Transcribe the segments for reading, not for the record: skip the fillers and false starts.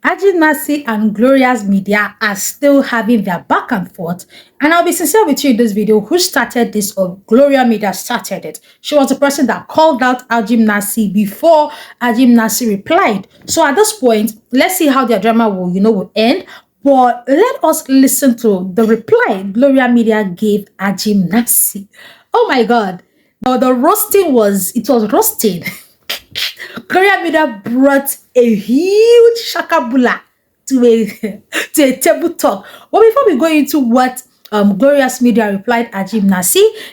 Ajim and Gloria's media are still having their back and forth. And I'll be sincere with you in this video. Who started this, or Gloria media started it? She was the person that called out Ajim before Ajim replied. So at this point, let's see how their drama will end. But let us listen to the reply Gloria media gave Ajim. Oh my God. The roasting was roasting. Gloria Media brought a huge shakabula to a to a table talk. But before we go into what Gloria's media replied Ajim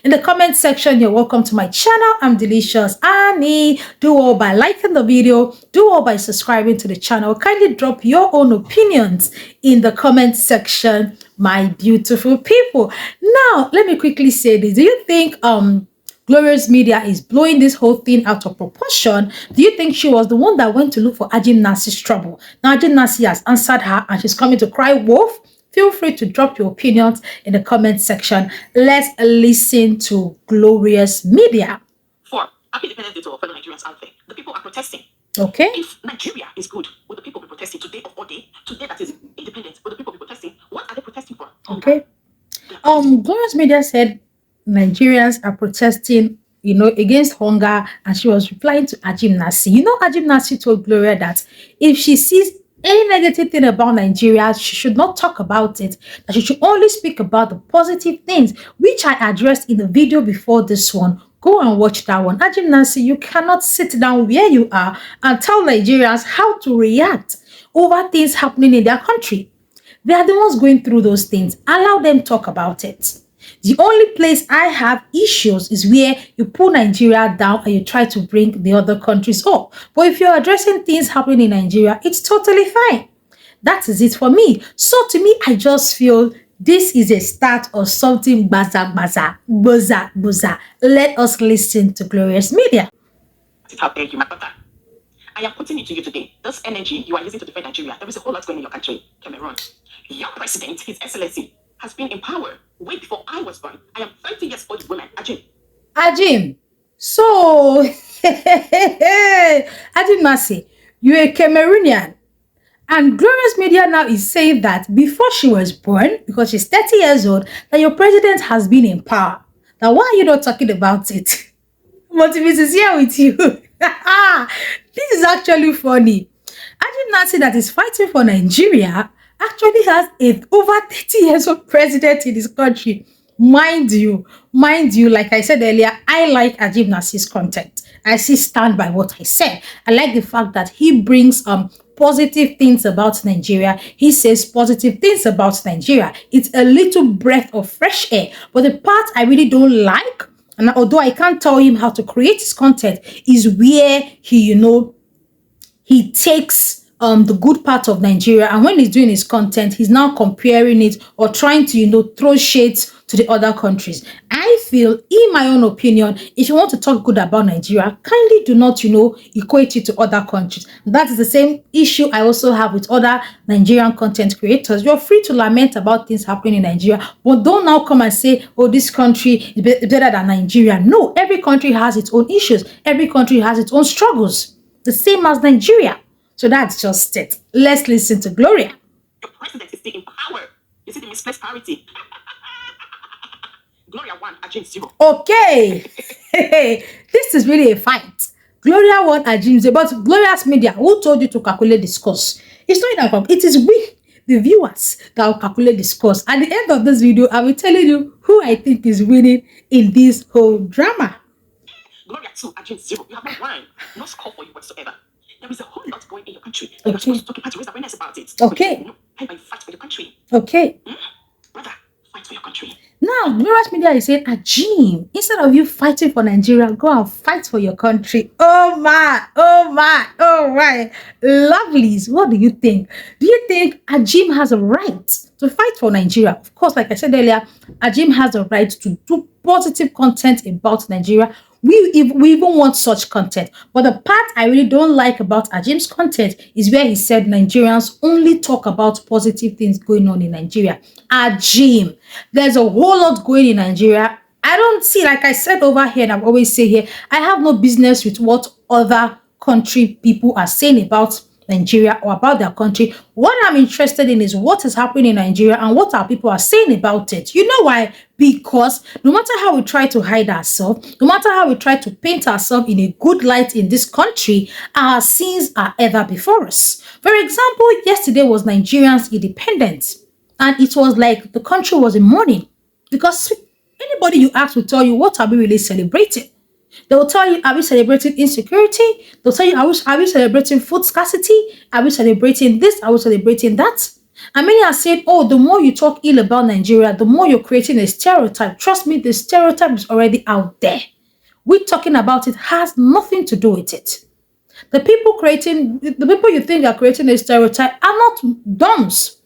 in the comment section, you're welcome to my channel. I'm Delicious Annie. Do all by liking the video. Do all by subscribing to the channel. Kindly drop your own opinions in the comment section, my beautiful people. Now, let me quickly say this. Do you think Gloria's media is blowing this whole thing out of proportion? Do you think she was the one that went to look for Ajim trouble? Now, Ajim has answered her and she's coming to cry wolf. Feel free to drop your opinions in the comment section. Let's listen to Gloria's media. For Happy Independence Day to our fellow Nigerians out there. The people are protesting. Okay. If Nigeria is good, will the people be protesting today of all day? Today that is independent, will the people be protesting? What are they protesting for? Okay. Gloria's media said Nigerians are protesting, against hunger, and she was replying to Ajim Ajim told Gloria that if she sees any negative thing about Nigeria, she should not talk about it, that she should only speak about the positive things, which I addressed in the video before this one. Go and watch that one. Ajim you cannot sit down where you are and tell Nigerians how to react over things happening in their country. They are the ones going through those things. Allow them talk about it. The only place I have issues is where you pull Nigeria down and you try to bring the other countries up. But if you're addressing things happening in Nigeria, it's totally fine. That is it for me. So to me, I just feel this is a start of something baza. Let us listen to Gloria's media. How dare you, my brother? I am putting it to you today. This energy you are using to defend Nigeria, there is a whole lot going in your country, Cameroon. Your president, His Excellency, has been in power way before I was born. I am 30 years old woman, Ajim. So, Ajim you're a Cameroonian. And Gloria's media now is saying that before she was born, because she's 30 years old, that your president has been in power. Now, why are you not talking about it? Motivate is here with you. This is actually funny. Ajim that is fighting for Nigeria actually has over 30 years old president in this country. Mind you, like I said earlier, I like Ajim content. I stand by what I said. I like the fact that he brings positive things about Nigeria. He says positive things about Nigeria. It's a little breath of fresh air. But the part I really don't like, and although I can't tell him how to create his content, is where he takes the good part of Nigeria, and when he's doing his content, he's now comparing it or trying to, throw shades to the other countries. I feel, in my own opinion, if you want to talk good about Nigeria, kindly do not, equate it to other countries. That is the same issue I also have with other Nigerian content creators. You're free to lament about things happening in Nigeria, but don't now come and say, oh, this country is better than Nigeria. No, every country has its own issues. Every country has its own struggles. The same as Nigeria. So that's just it. Let's listen to Gloria. Your president is still in power. You see the misplaced parity. Gloria 1, Ajim 0. Okay. This is really a fight. Gloria 1, Ajim 0. But Gloria's media, who told you to calculate this course? It's not that problem. It is we, the viewers, that will calculate this course. At the end of this video, I will tell you who I think is winning in this whole drama. Gloria 2, Ajim 0. You have no wine. No score for you whatsoever. There is a whole lot going in your country. You're supposed to talk about to raise awareness about it. Okay. How about you fight for your country? Okay. Brother, fight for your country. Now, Gloria's media is saying, Ajim, instead of you fighting for Nigeria, go and fight for your country. Oh my. Lovelies, what do you think? Do you think Ajim has a right to fight for Nigeria? Of course, like I said earlier, Ajim has a right to do positive content about Nigeria. We even want such content. But the part I really don't like about Ajim's content is where he said Nigerians only talk about positive things going on in Nigeria. Ajim, there's a whole lot going in Nigeria. I don't see, like I said over here, and I always say here, I have no business with what other country people are saying about Nigeria or about their country. What I'm interested in is what is happening in Nigeria and what our people are saying about it. You know why? Because no matter how we try to hide ourselves, no matter how we try to paint ourselves in a good light in this country, our sins are ever before us. For example, yesterday was Nigerians' independence, and it was like the country was in mourning because anybody you ask will tell you, what are we really celebrating? They will tell you, are we celebrating insecurity? They'll tell you, are we celebrating food scarcity? Are we celebrating this? Are we celebrating that? And many are saying, oh, the more you talk ill about Nigeria, the more you're creating a stereotype. Trust me, the stereotype is already out there. We talking about it has nothing to do with it. The people you think are creating a stereotype are not dumbs.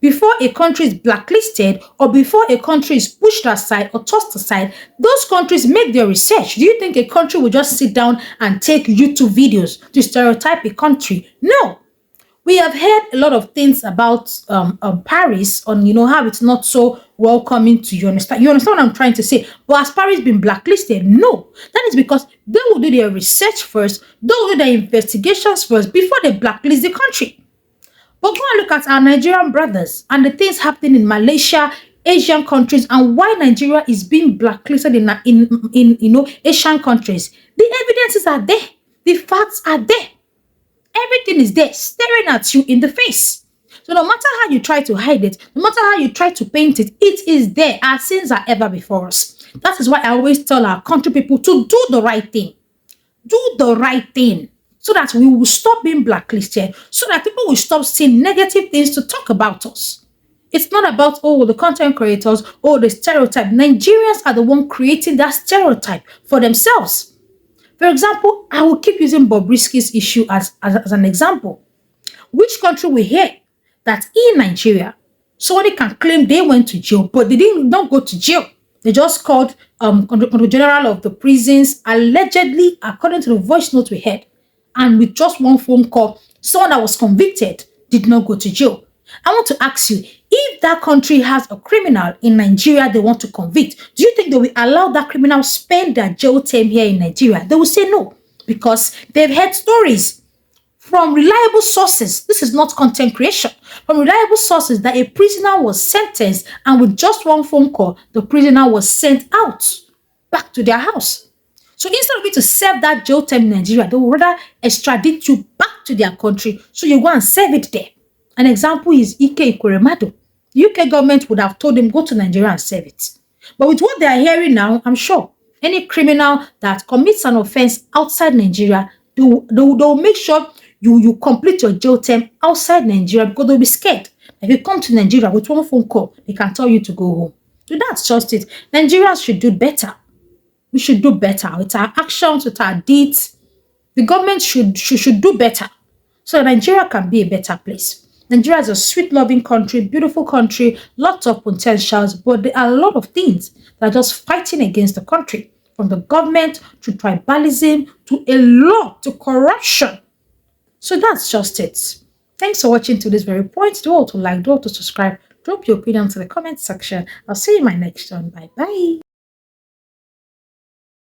Before a country is blacklisted or before a country is pushed aside or tossed aside, those countries make their research. Do you think a country will just sit down and take YouTube videos to stereotype a country? No. We have heard a lot of things about Paris on, how it's not so welcoming to you. You understand what I'm trying to say? But has Paris been blacklisted? No. That is because they will do their research first, they will do their investigations first before they blacklist the country. But go and look at our Nigerian brothers and the things happening in Malaysia, Asian countries, and why Nigeria is being blacklisted in Asian countries. The evidences are there. The facts are there. Everything is there, staring at you in the face. So no matter how you try to hide it, no matter how you try to paint it, it is there. Our sins are ever before us. That is why I always tell our country people to do the right thing. Do the right thing so that we will stop being blacklisted, so that people will stop saying negative things to talk about us. It's not about, oh, the content creators, oh, the stereotype. Nigerians are the one creating that stereotype for themselves. For example, I will keep using Bobrisky's issue as an example. Which country will hear that in Nigeria, somebody can claim they went to jail, but they don't go to jail. They just called Control General of the prisons, allegedly, according to the voice note we heard, and with just one phone call, someone that was convicted did not go to jail. I want to ask you, if that country has a criminal in Nigeria they want to convict, do you think they will allow that criminal spend their jail term here in Nigeria? They will say no, because they've heard stories from reliable sources. This is not content creation. From reliable sources that a prisoner was sentenced and with just one phone call, the prisoner was sent out back to their house. So instead of you to serve that jail term in Nigeria, they will rather extradite you back to their country so you go and serve it there. An example is Ike Ikoremadu. The UK government would have told him, go to Nigeria and serve it. But with what they are hearing now, I'm sure any criminal that commits an offense outside Nigeria, they will make sure you complete your jail term outside Nigeria because they'll be scared. If you come to Nigeria with one phone call, they can tell you to go home. So that's just it. Nigerians should do better. We should do better with our actions, with our deeds. The government should do better so Nigeria can be a better place. Nigeria is a sweet, loving country, beautiful country, lots of potentials, but there are a lot of things that are just fighting against the country, from the government to tribalism to a lot to corruption. So that's just it. Thanks for watching to this very point. Do all to like, do all to subscribe, drop your opinion to the comment section. I'll see you in my next one. Bye bye.